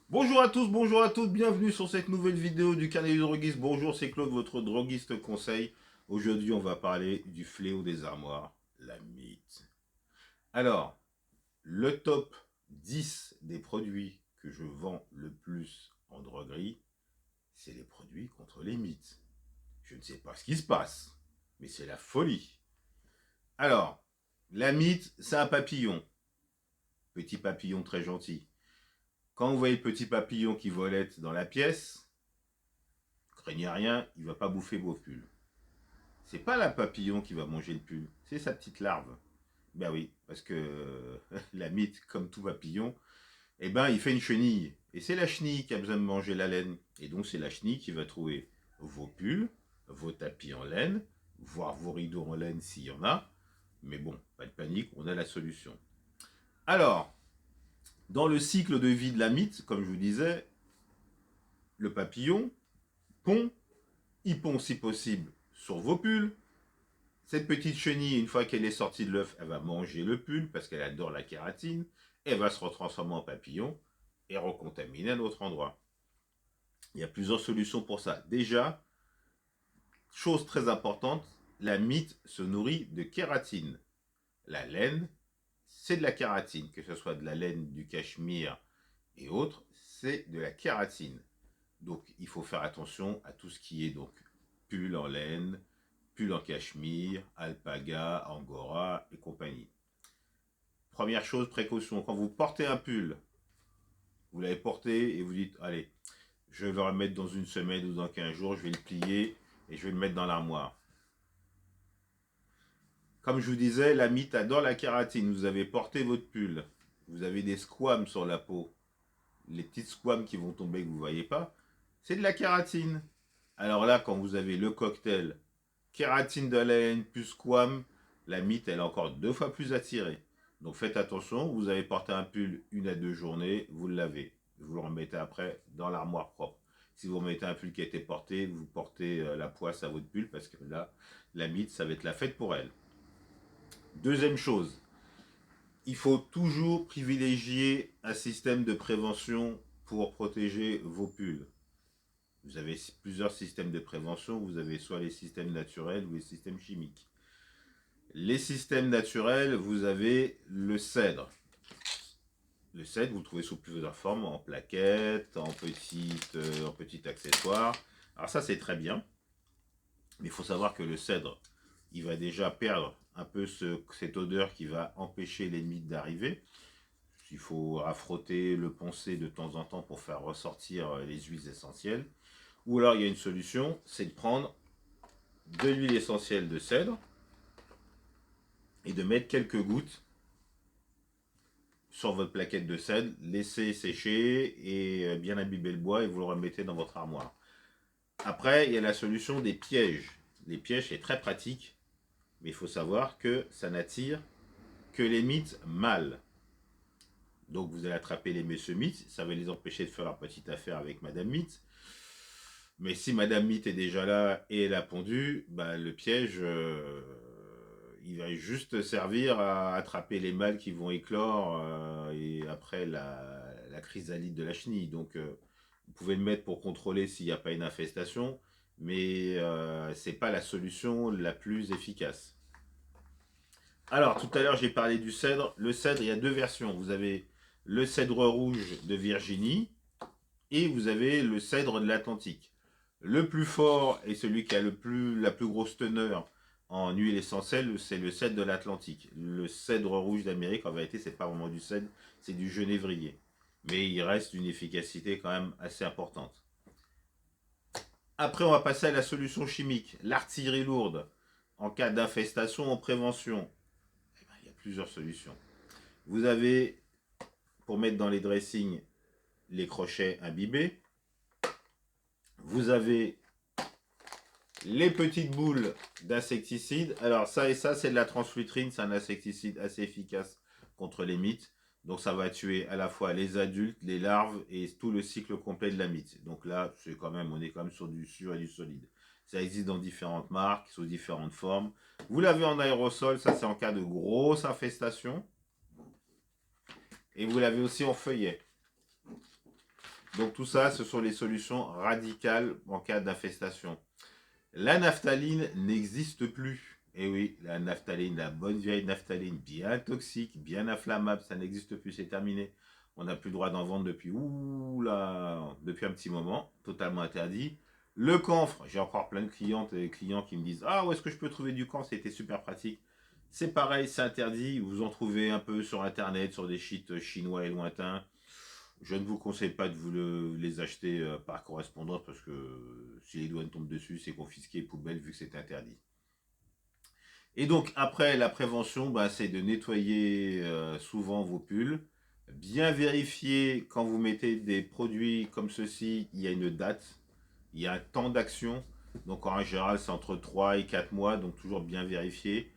Bonjour à tous, bonjour à toutes, bienvenue sur cette nouvelle vidéo du Carnet du droguiste. Bonjour, c'est Claude, votre droguiste conseil. Aujourd'hui, on va parler du fléau des armoires, la mythe. Alors, le top 10 des produits que je vends le plus en droguerie, c'est les produits contre les mythes. Je ne sais pas ce qui se passe, mais c'est la folie. Alors, la mythe, c'est un papillon. Petit papillon très gentil. Quand vous voyez le petit papillon qui volette dans la pièce, craignez rien, il ne va pas bouffer vos pulls. C'est pas la papillon qui va manger le pull, c'est sa petite larve. Ben oui, parce que la mythe, comme tout papillon, eh ben il fait une chenille. Et c'est la chenille qui a besoin de manger la laine. Et donc c'est la chenille qui va trouver vos pulls, vos tapis en laine, voire vos rideaux en laine s'il y en a. Mais bon, pas de panique, on a la solution. Alors, dans le cycle de vie de la mythe, comme je vous disais, le papillon pond, il pond si possible sur vos pulls. Cette petite chenille, une fois qu'elle est sortie de l'œuf, elle va manger le pull parce qu'elle adore la kératine. Elle va se retransformer en papillon et recontaminer un autre endroit. Il y a plusieurs solutions pour ça. Déjà, chose très importante, la mythe se nourrit de kératine. La laine, c'est de la kératine, que ce soit de la laine du cachemire et autres, c'est de la kératine. Donc il faut faire attention à tout ce qui est donc pull en laine, pull en cachemire, alpaga, angora et compagnie. Première chose, précaution, quand vous portez un pull, vous l'avez porté et vous dites, allez, je vais le remettre dans une semaine ou dans 15 jours, je vais le plier et je vais le mettre dans l'armoire. Comme je vous disais, la mythe adore la kératine. Vous avez porté votre pull, vous avez des squames sur la peau, les petites squames qui vont tomber que vous ne voyez pas, c'est de la kératine. Alors là, quand vous avez le cocktail kératine de laine plus squam, la mythe elle est encore 2 fois plus attirée. Donc faites attention, vous avez porté un pull 1 à 2 journées, vous le lavez. Vous le remettez après dans l'armoire propre. Si vous remettez un pull qui a été porté, vous portez la poisse à votre pull parce que là, la mythe, ça va être la fête pour elle. Deuxième chose, il faut toujours privilégier un système de prévention pour protéger vos pulls. Vous avez plusieurs systèmes de prévention. Vous avez soit les systèmes naturels ou les systèmes chimiques. Les systèmes naturels, vous avez le cèdre. Le cèdre, vous le trouvez sous plusieurs formes, en plaquettes, en petits accessoires. Alors ça, c'est très bien. Mais il faut savoir que le cèdre, il va déjà perdre un peu cette odeur qui va empêcher les mythes d'arriver. Il faut raffrotter, le poncer de temps en temps pour faire ressortir les huiles essentielles. Ou alors, il y a une solution, c'est de prendre de l'huile essentielle de cèdre et de mettre quelques gouttes sur votre plaquette de cèdre, laissez sécher et bien imbiber le bois et vous le remettez dans votre armoire. Après, il y a la solution des pièges. Les pièges, c'est très pratique, mais il faut savoir que ça n'attire que les mythes mâles. Donc vous allez attraper les messieurs mythes, ça va les empêcher de faire leur petite affaire avec Madame Mythe. Mais si Madame Mythe est déjà là et elle a pondu, bah, le piège, il va juste servir à attraper les mâles qui vont éclore et après la chrysalide de la chenille. Donc vous pouvez le mettre pour contrôler s'il n'y a pas une infestation, mais ce n'est pas la solution la plus efficace. Alors tout à l'heure j'ai parlé du cèdre. Le cèdre, il y a 2 versions. Vous avez le cèdre rouge de Virginie et vous avez le cèdre de l'Atlantique. Le plus fort et celui qui a la plus grosse teneur en huile essentielle, c'est le cèdre de l'Atlantique. Le cèdre rouge d'Amérique, en vérité, c'est pas vraiment du cèdre, c'est du genévrier. Mais il reste une efficacité quand même assez importante. Après, on va passer à la solution chimique, l'artillerie lourde. En cas d'infestation, en prévention, eh ben, il y a plusieurs solutions. Vous avez, pour mettre dans les dressings, les crochets imbibés. Vous avez les petites boules d'insecticides. Alors ça et ça, c'est de la transflutrine, c'est un insecticide assez efficace contre les mythes. Donc ça va tuer à la fois les adultes, les larves et tout le cycle complet de la mythe. Donc là, on est quand même sur du sûr et du solide. Ça existe dans différentes marques, sous différentes formes. Vous l'avez en aérosol, ça c'est en cas de grosse infestation. Et vous l'avez aussi en feuillet. Donc tout ça, ce sont les solutions radicales en cas d'infestation. La naphtaline n'existe plus. Et oui, la naphtaline, la bonne vieille naphtaline, bien toxique, bien inflammable, ça n'existe plus, c'est terminé. On n'a plus le droit d'en vendre depuis, depuis un petit moment, totalement interdit. Le camphre, j'ai encore plein de clientes et clients qui me disent « Ah, où est-ce que je peux trouver du camphre? C'était super pratique. » C'est pareil, c'est interdit. Vous en trouvez un peu sur Internet, sur des sites chinois et lointains. Je ne vous conseille pas de vous les acheter par correspondance parce que si les douanes tombent dessus, c'est confisqué, poubelle, vu que c'est interdit. Et donc, après, la prévention, bah, c'est de nettoyer souvent vos pulls. Bien vérifier quand vous mettez des produits comme ceci, il y a une date, il y a un temps d'action. Donc, en général, c'est entre 3 et 4 mois, donc toujours bien vérifier.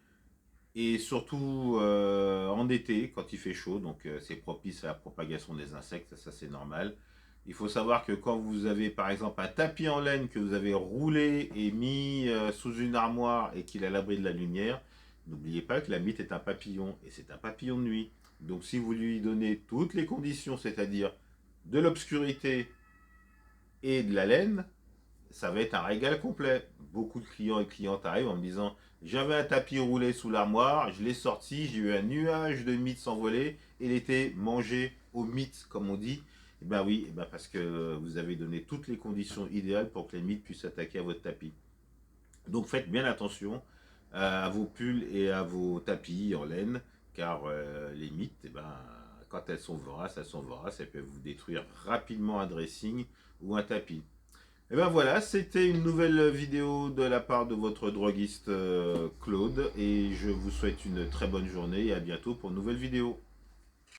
Et surtout en été, quand il fait chaud, donc c'est propice à la propagation des insectes, ça c'est normal. Il faut savoir que quand vous avez par exemple un tapis en laine que vous avez roulé et mis sous une armoire et qu'il est à l'abri de la lumière, n'oubliez pas que la mite est un papillon et c'est un papillon de nuit. Donc si vous lui donnez toutes les conditions, c'est-à-dire de l'obscurité et de la laine, ça va être un régal complet. Beaucoup de clients et clientes arrivent en me disant j'avais un tapis roulé sous l'armoire, je l'ai sorti, j'ai eu un nuage de mythes s'envoler et il était mangé aux mythes, comme on dit. Et ben oui, et ben parce que vous avez donné toutes les conditions idéales pour que les mythes puissent s'attaquer à votre tapis. Donc faites bien attention à vos pulls et à vos tapis en laine, car les mythes, eh ben, quand elles sont voraces, elles peuvent vous détruire rapidement un dressing ou un tapis. Et ben voilà, c'était une nouvelle vidéo de la part de votre droguiste Claude et je vous souhaite une très bonne journée et à bientôt pour une nouvelle vidéo.